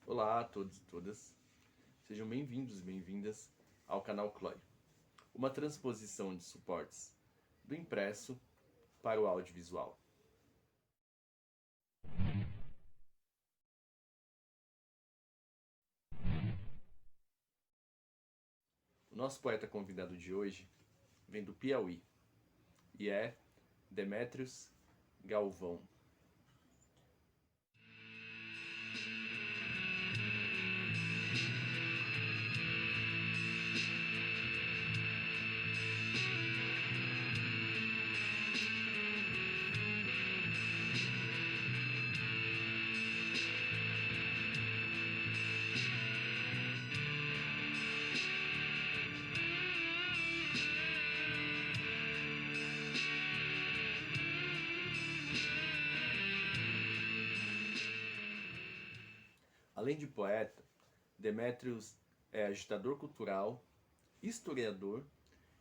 Olá a todos e todas, sejam bem-vindos e bem-vindas ao canal Clói, uma transposição de suportes do impresso para o audiovisual. O nosso poeta convidado de hoje vem do Piauí e é Demétrios Galvão. Além de poeta, Demétrios é agitador cultural, historiador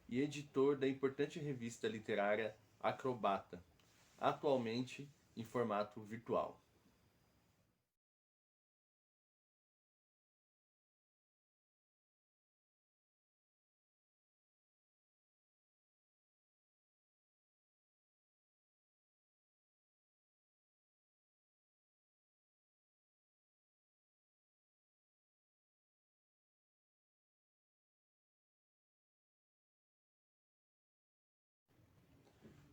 e editor da importante revista literária Acrobata, atualmente em formato virtual.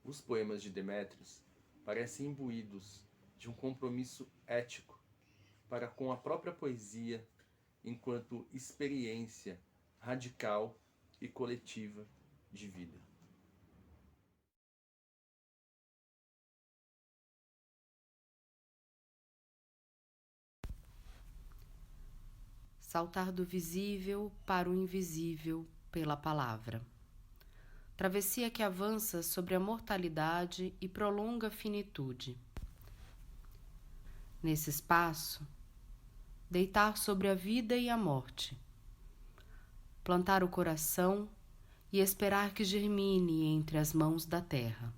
Os poemas de Demétrios parecem imbuídos de um compromisso ético para com a própria poesia enquanto experiência radical e coletiva de vida. Saltar do visível para o invisível pela palavra. Travessia que avança sobre a mortalidade e prolonga a finitude. Nesse espaço, deitar sobre a vida e a morte. Plantar o coração e esperar que germine entre as mãos da terra.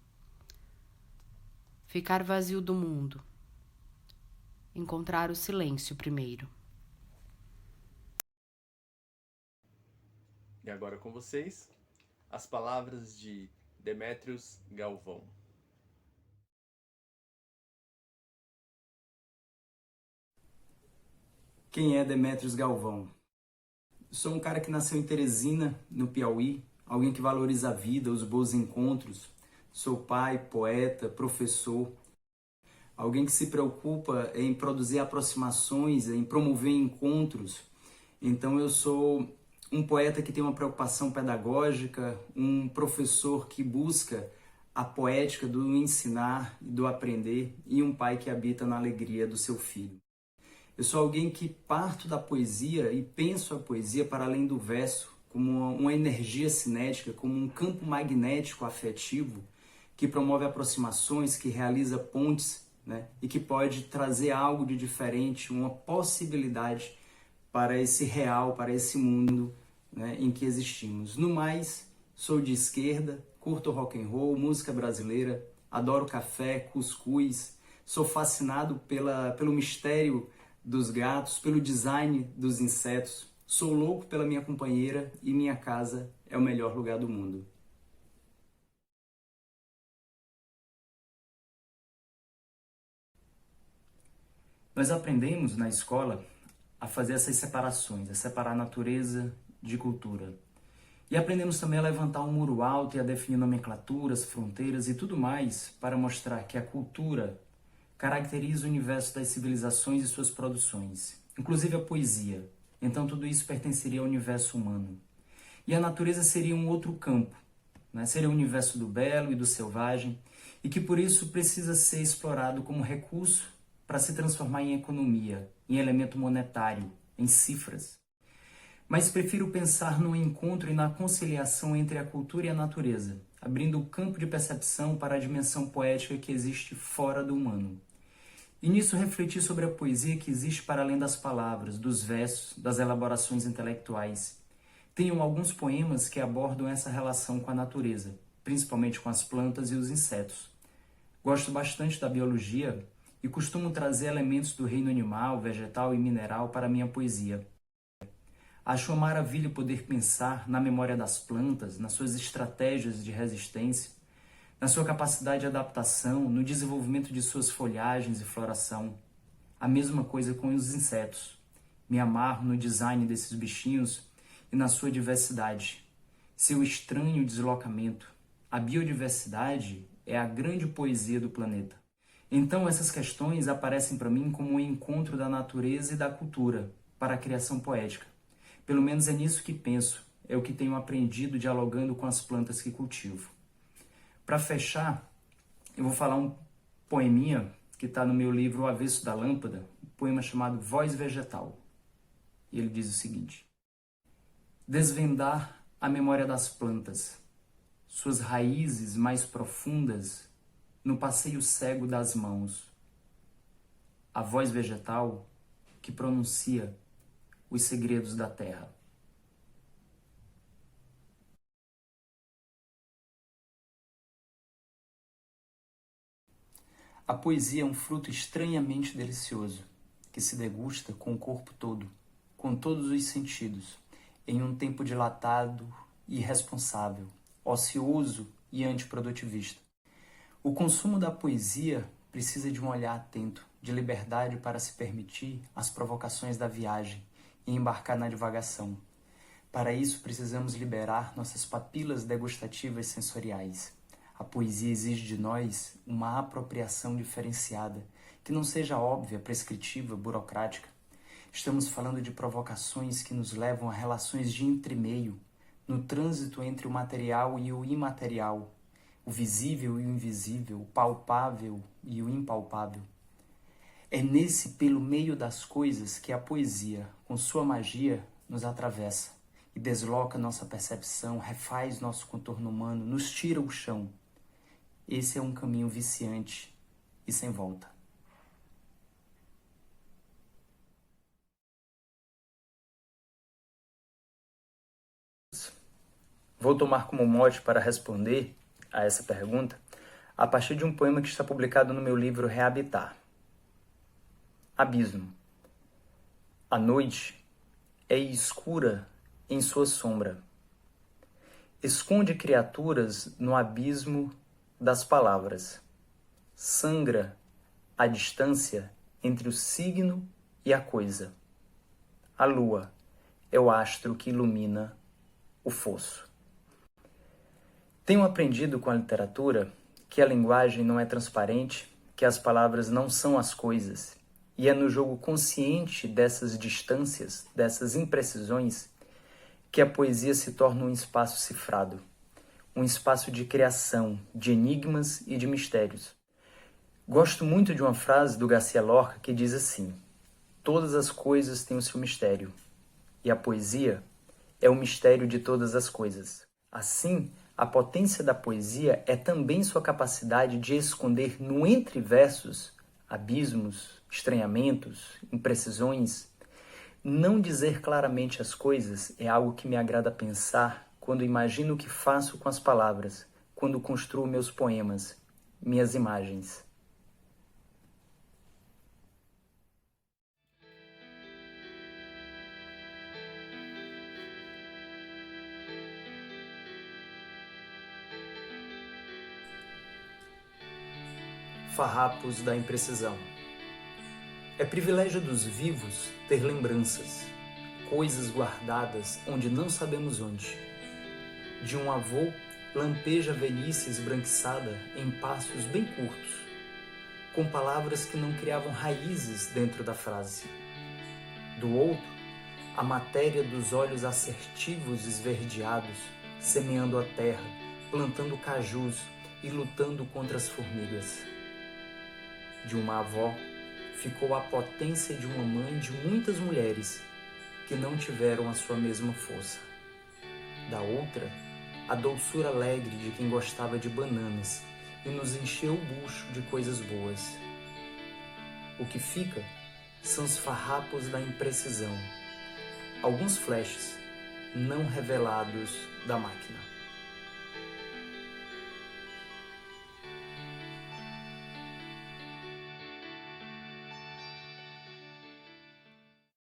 Ficar vazio do mundo. Encontrar o silêncio primeiro. E agora com vocês, as palavras de Demétrios Galvão. Quem é Demétrios Galvão? Sou um cara que nasceu em Teresina, no Piauí, alguém que valoriza a vida, os bons encontros. Sou pai, poeta, professor, alguém que se preocupa em produzir aproximações, em promover encontros. Então eu sou um poeta que tem uma preocupação pedagógica, um professor que busca a poética do ensinar e do aprender e um pai que habita na alegria do seu filho. Eu sou alguém que parto da poesia e penso a poesia para além do verso, como uma energia cinética, como um campo magnético afetivo que promove aproximações, que realiza pontes, né? E que pode trazer algo de diferente, uma possibilidade para esse real, para esse mundo, né, em que existimos. No mais, sou de esquerda, curto rock and roll, música brasileira, adoro café, cuscuz, sou fascinado pelo mistério dos gatos, pelo design dos insetos, sou louco pela minha companheira e minha casa é o melhor lugar do mundo. Nós aprendemos na escola a fazer essas separações, a separar natureza de cultura. E aprendemos também a levantar um muro alto e a definir nomenclaturas, fronteiras e tudo mais para mostrar que a cultura caracteriza o universo das civilizações e suas produções, inclusive a poesia. Então tudo isso pertenceria ao universo humano. E a natureza seria um outro campo, né? Seria o universo do belo e do selvagem, e que por isso precisa ser explorado como recurso para se transformar em economia, em elemento monetário, em cifras. Mas prefiro pensar no encontro e na conciliação entre a cultura e a natureza, abrindo o campo de percepção para a dimensão poética que existe fora do humano. E nisso refletir sobre a poesia que existe para além das palavras, dos versos, das elaborações intelectuais. Tenho alguns poemas que abordam essa relação com a natureza, principalmente com as plantas e os insetos. Gosto bastante da biologia e costumo trazer elementos do reino animal, vegetal e mineral para a minha poesia. Acho uma maravilha poder pensar na memória das plantas, nas suas estratégias de resistência, na sua capacidade de adaptação, no desenvolvimento de suas folhagens e floração. A mesma coisa com os insetos. Me amarro no design desses bichinhos e na sua diversidade. Seu estranho deslocamento. A biodiversidade é a grande poesia do planeta. Então essas questões aparecem para mim como um encontro da natureza e da cultura para a criação poética. Pelo menos é nisso que penso, é o que tenho aprendido dialogando com as plantas que cultivo. Para fechar, eu vou falar um poeminha que está no meu livro O Avesso da Lâmpada, um poema chamado Voz Vegetal. E ele diz o seguinte: desvendar a memória das plantas, suas raízes mais profundas no passeio cego das mãos. A voz vegetal que pronuncia os segredos da terra. A poesia é um fruto estranhamente delicioso, que se degusta com o corpo todo, com todos os sentidos, em um tempo dilatado e irresponsável, ocioso e antiprodutivista. O consumo da poesia precisa de um olhar atento, de liberdade para se permitir as provocações da viagem e embarcar na divagação. Para isso, precisamos liberar nossas papilas degustativas sensoriais. A poesia exige de nós uma apropriação diferenciada, que não seja óbvia, prescritiva, burocrática. Estamos falando de provocações que nos levam a relações de entremeio, no trânsito entre o material e o imaterial, o visível e o invisível, o palpável e o impalpável. É nesse pelo meio das coisas que a poesia, com sua magia, nos atravessa e desloca nossa percepção, refaz nosso contorno humano, nos tira o chão. Esse é um caminho viciante e sem volta. Vou tomar como mote para responder a essa pergunta a partir de um poema que está publicado no meu livro Reabitar. Abismo. A noite é escura em sua sombra. Esconde criaturas no abismo das palavras. Sangra a distância entre o signo e a coisa. A lua é o astro que ilumina o fosso. Tenho aprendido com a literatura que a linguagem não é transparente, que as palavras não são as coisas, e é no jogo consciente dessas distâncias, dessas imprecisões, que a poesia se torna um espaço cifrado, um espaço de criação, de enigmas e de mistérios. Gosto muito de uma frase do Garcia Lorca que diz assim: todas as coisas têm o seu mistério, e a poesia é o mistério de todas as coisas. Assim, a potência da poesia é também sua capacidade de esconder no entre versos abismos, estranhamentos, imprecisões. Não dizer claramente as coisas é algo que me agrada pensar quando imagino o que faço com as palavras, quando construo meus poemas, minhas imagens. Farrapos da imprecisão. É privilégio dos vivos ter lembranças, coisas guardadas onde não sabemos onde. De um avô lampeja a velhice esbranquiçada em passos bem curtos, com palavras que não criavam raízes dentro da frase. Do outro, a matéria dos olhos assertivos esverdeados, semeando a terra, plantando cajus e lutando contra as formigas. De uma avó, ficou a potência de uma mãe de muitas mulheres que não tiveram a sua mesma força. Da outra, a doçura alegre de quem gostava de bananas e nos encheu o bucho de coisas boas. O que fica são os farrapos da imprecisão, alguns flashes não revelados da máquina.